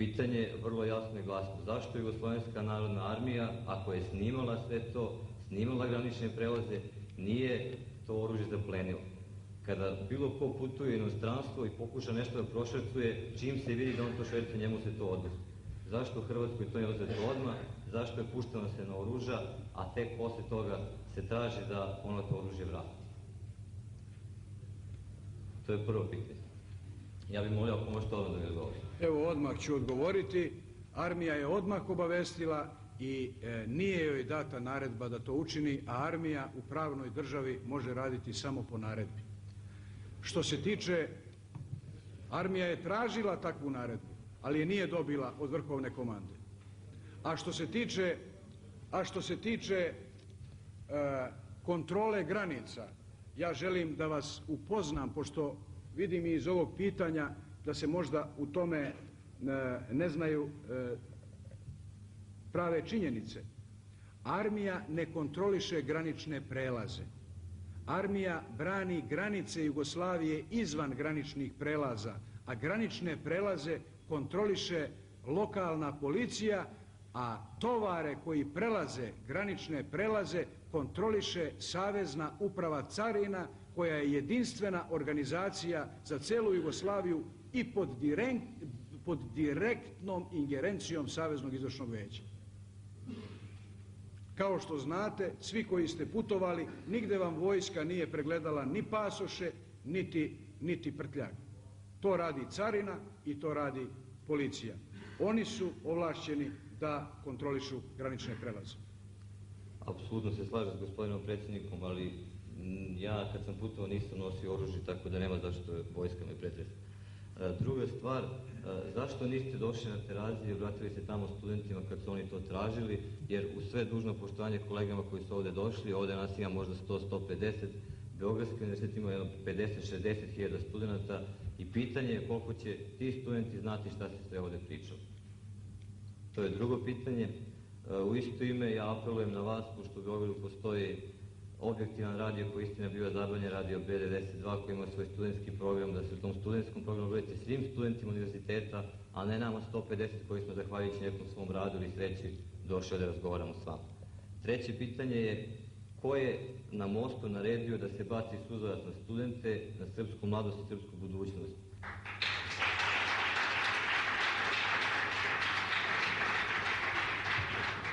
Pitanje je vrlo jasno i glasno. Zašto Jugoslovenska narodna armija, ako je snimala sve to, snimala granične prelaze, nije to oružje zaplenila? Kada bilo ko putuje u inostranstvo i pokuša nešto da prošvercuje, čim se vidi da on to švercuje, njemu se to oduzme. Zašto u Hrvatskoj to nije oduzeto odmah? Zašto je pušteno se na oruža, a tek posle toga se traži da ono to oružje vrati? To je prvo pitanje. Ja bih molio ako možete odmah da mi odgovorite. Evo, odmah ću odgovoriti. Armija je odmah obavestila i nije joj data naredba da to učini, a armija u pravnoj državi može raditi samo po naredbi. Što se tiče, armija je tražila takvu naredbu, ali je nije dobila od vrhovne komande. A što se tiče kontrole granica, ja želim da vas upoznam, pošto vidim i iz ovog pitanja da se možda u tome ne znaju prave činjenice. Armija ne kontroliše granične prelaze. Armija brani granice Jugoslavije izvan graničnih prelaza, a granične prelaze kontroliše lokalna policija, a tovare koji prelaze granične prelaze kontroliše Savezna uprava carina, koja je jedinstvena organizacija za celu Jugoslaviju i pod direktnom ingerencijom Saveznog izvršnog veća. Kao što znate, svi koji ste putovali, nigde vam vojska nije pregledala ni pasoše, niti prtljag. To radi carina i to radi policija. Oni su ovlašćeni da kontrolišu granične prelaze. Apsolutno se slažem s gospodinom predsjednikom, ali ja kad sam putovao nisam nosio oružje, tako da nema zašto vojska me pretresa. Druga stvar, zašto niste došli na Terazije i obratili se tamo studentima kad su oni to tražili, jer u sve dužno poštovanje kolegama koji su ovde došli, ovde nas ima možda 100-150, Beogradski univerzitet ima 50-60 hiljada studenta i pitanje je koliko će ti studenti znati šta se sve ovde pričalo. To je drugo pitanje. U isto ime ja apelujem na vas, pošto u Beogradu postoji objektivan radio koji istina bio zabranjen, radio B92 koji ima svoj studentski program, da se u tom studentskom programu budete svim studentima univerziteta, a ne nama 150 koji smo zahvaljujući nekom svom radu ili sreći došli da razgovaramo s vama. Treće pitanje je ko je na mostu naredio da se baci suzavac na studente, na srpsku mladost i srpsku budućnost?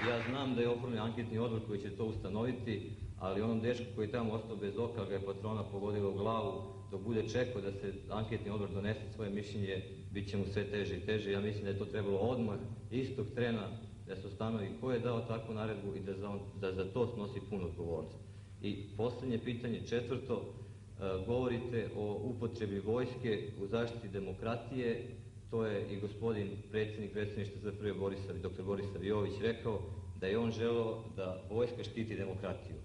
Ja znam da je oformljen anketni odbor koji će to ustanoviti, ali onom dečku koji je tamo ostao bez oka, ga je patrona pogodila u glavu, dok bude čekao da se anketni odbor donese svoje mišljenje, bit će mu sve teže i teže. Ja mislim da je to trebalo odmah, istog trena, da se ustanovi ko je dao takvu naredbu i da za to snosi punu odgovornost. I poslednje pitanje, četvrto, govorite o upotrebi vojske u zaštiti demokratije. To je i gospodin predsjednik predsjedništva ZPR dr. Borisav Jović rekao da je on želeo da vojska štiti demokratiju.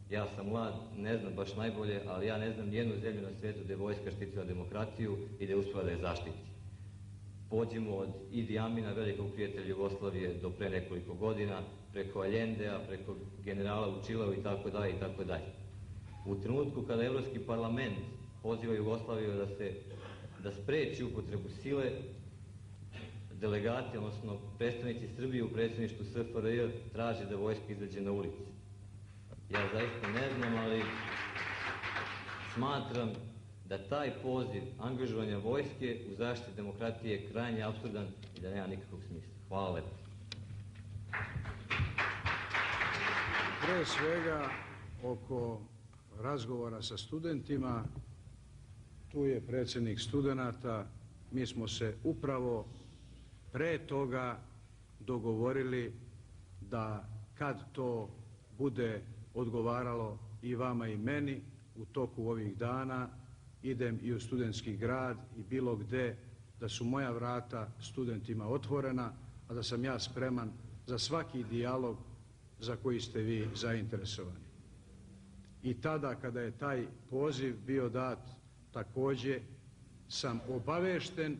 Ja sam mlad, ne znam baš najbolje, ali ja ne znam nijednu zemlju na svijetu gde je vojska štitila demokratiju i da je uspela da je zaštiti. Pođimo od Idi Amina, velikog prijatelja Jugoslavije, do pre nekoliko godina, preko Allendea, preko generala Vučićeva i tako dalje i tako dalje. U trenutku kada Evropski parlament poziva Jugoslaviju da spreči upotrebu sile, delegati, odnosno predstavnici Srbije u predsjedništvu SFRJ traže da vojska izađe na ulici. Ja zaista ne znam, ali smatram da taj poziv angažovanja vojske u zaštiti demokratije je krajnje apsurdan i da nema nikakvog smisla. Hvala lepo. Pre svega, oko razgovora sa studentima, tu je predsjednik studenata, mi smo se upravo pre toga dogovorili da kad to bude odgovaralo i vama i meni u toku ovih dana, idem i u studentski grad i bilo gde, da su moja vrata studentima otvorena, a da sam ja spreman za svaki dijalog za koji ste vi zainteresovani. I tada kada je taj poziv bio dat, takođe sam obavešten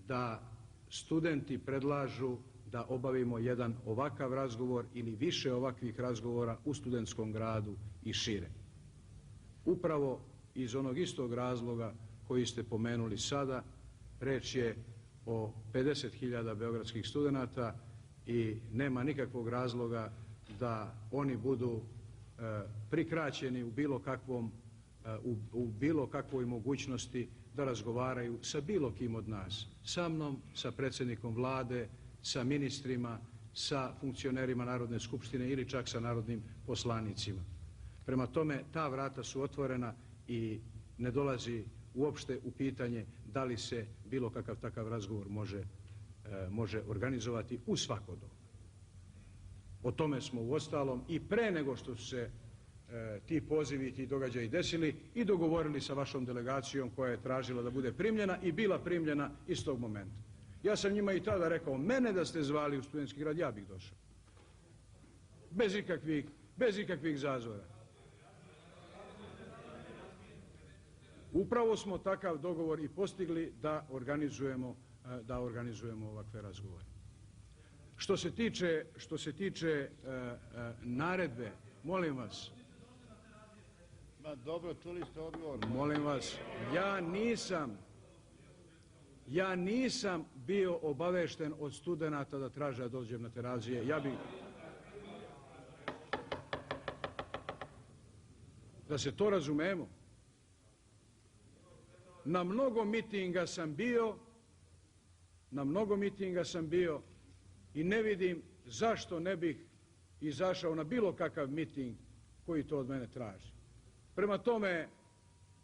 da studenti predlažu da obavimo jedan ovakav razgovor ili više ovakvih razgovora u studentskom gradu i šire. Upravo iz onog istog razloga koji ste pomenuli sada, reč je o 50.000 beogradskih studenata i nema nikakvog razloga da oni budu prikraćeni u bilo kakvoj mogućnosti da razgovaraju sa bilo kim od nas, sa mnom, sa predsjednikom Vlade, sa ministrima, sa funkcionerima Narodne skupštine ili čak sa narodnim poslanicima. Prema tome, ta vrata su otvorena i ne dolazi uopšte u pitanje da li se bilo kakav takav razgovor može organizovati u svako doba. O tome smo uostalom i pre nego što su se ti pozivi i ti događaji desili i dogovorili sa vašom delegacijom koja je tražila da bude primljena i bila primljena istog momenta. Ja sam njima i tada rekao, mene da ste zvali u studentski grad, ja bih došao. Bez ikakvih zazora. Upravo smo takav dogovor i postigli da organizujemo ovakve razgovore. Što se tiče naredbe, molim vas. Dobro, čuli ste odgovor. Molim vas, ja nisam bio obavešten od studenata da traže da dođem na Terazije. Da se to razumemo. Na mnogo mitinga sam bio i ne vidim zašto ne bih izašao na bilo kakav miting koji to od mene traži. Prema tome,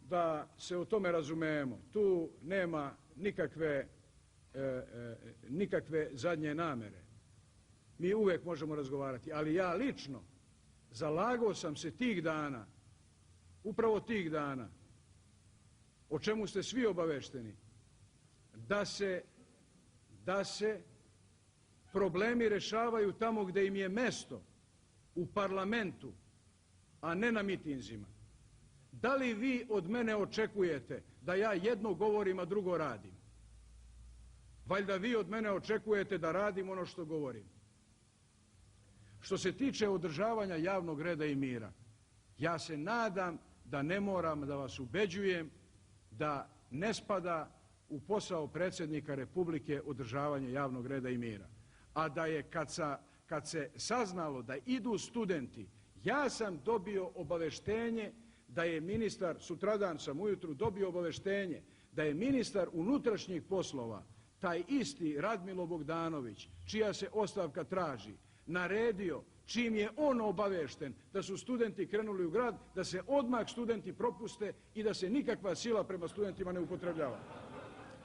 da se o tome razumemo, tu nema nikakve zadnje namere. Mi uvijek možemo razgovarati, ali ja lično zalagao sam se tih dana, upravo tih dana, o čemu ste svi obavešteni, da se problemi rešavaju tamo gdje im je mesto, u parlamentu, a ne na mitinzima. Da li vi od mene očekujete da ja jedno govorim, a drugo radim? Valjda vi od mene očekujete da radim ono što govorim. Što se tiče održavanja javnog reda i mira, ja se nadam da ne moram da vas ubeđujem da ne spada u posao predsjednika Republike održavanje javnog reda i mira. A da je kad se saznalo da idu studenti, ja sam dobio obaveštenje da je ministar, sutradan sam ujutru dobio obaveštenje da je ministar unutrašnjih poslova, taj isti Radmilo Bogdanović, čija se ostavka traži, naredio, čim je on obavešten da su studenti krenuli u grad, da se odmah studenti propuste i da se nikakva sila prema studentima ne upotrebljava.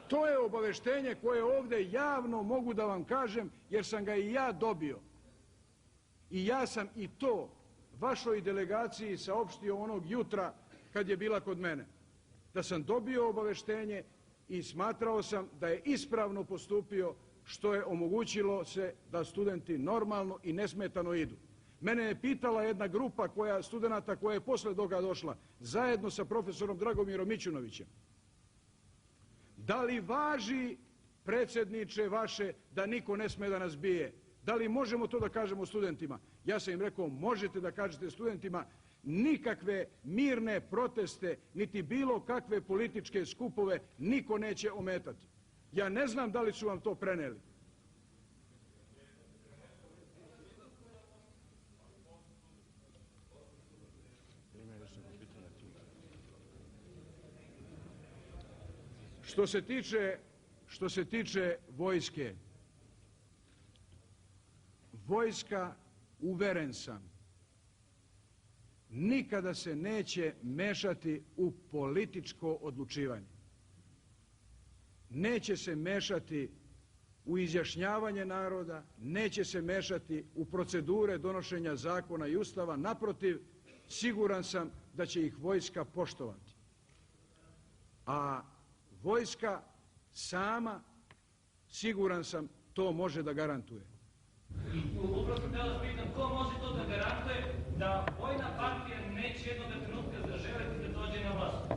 To je obaveštenje koje ovdje javno mogu da vam kažem jer sam ga i ja dobio. I ja sam i to vašoj delegaciji saopštio onog jutra kad je bila kod mene. Da sam dobio obaveštenje i smatrao sam da je ispravno postupio što je omogućilo se da studenti normalno i nesmetano idu. Mene je pitala jedna grupa studenata koja je posle toga došla zajedno sa profesorom Dragomirom Mićunovićem. Da li važi, predsjedniče vaše, da niko ne sme da nas bije? Da li možemo to da kažemo studentima? Ja sam im rekao, možete da kažete studentima, nikakve mirne proteste, niti bilo kakve političke skupove niko neće ometati. Ja ne znam da li su vam to preneli. Što se tiče vojske, vojska, uveren sam, nikada se neće mešati u političko odlučivanje. Neće se mešati u izjašnjavanje naroda, neće se mešati u procedure donošenja zakona i ustava. Naprotiv, siguran sam da će ih vojska poštovati. A vojska sama, siguran sam, to može da garantuje. Upravo sam htjela da pitam, ko može to da garantuje da vojna partija neće jednog trenutka zaželeti da dođe na vlast?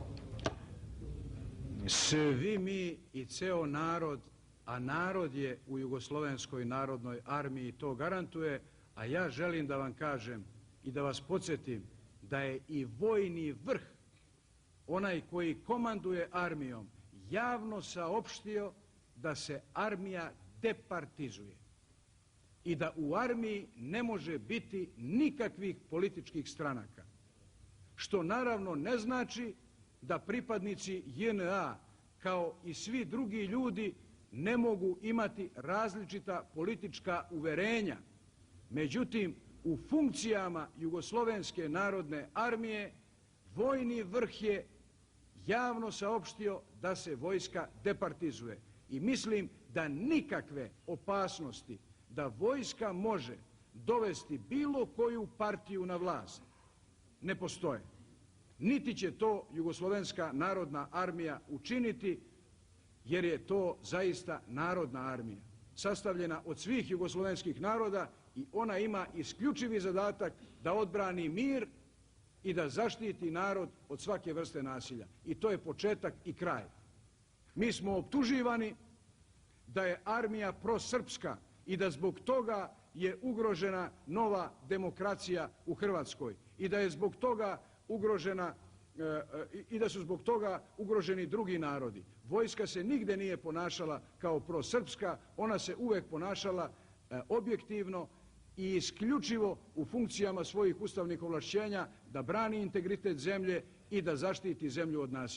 Svi mi i ceo narod, a narod je u Jugoslovenskoj narodnoj armiji, to garantuje, a ja želim da vam kažem i da vas podsjetim da je i vojni vrh, onaj koji komanduje armijom, javno saopštio da se armija departizuje i da u armiji ne može biti nikakvih političkih stranaka. Što naravno ne znači da pripadnici JNA kao i svi drugi ljudi ne mogu imati različita politička uverenja. Međutim, u funkcijama Jugoslovenske narodne armije vojni vrh je javno saopštio da se vojska departizuje. I mislim da nikakve opasnosti da vojska može dovesti bilo koju partiju na vlast ne postoje. Niti će to Jugoslovenska narodna armija učiniti, jer je to zaista narodna armija, sastavljena od svih jugoslovenskih naroda i ona ima isključivi zadatak da odbrani mir i da zaštiti narod od svake vrste nasilja. I to je početak i kraj. Mi smo optuživani da je armija prosrpska i da zbog toga je ugrožena nova demokracija u Hrvatskoj i da je zbog toga ugrožena i da su zbog toga ugroženi drugi narodi. Vojska se nigde nije ponašala kao prosrpska, ona se uvek ponašala objektivno i isključivo u funkcijama svojih ustavnih ovlašćenja da brani integritet zemlje i da zaštiti zemlju od nasilja.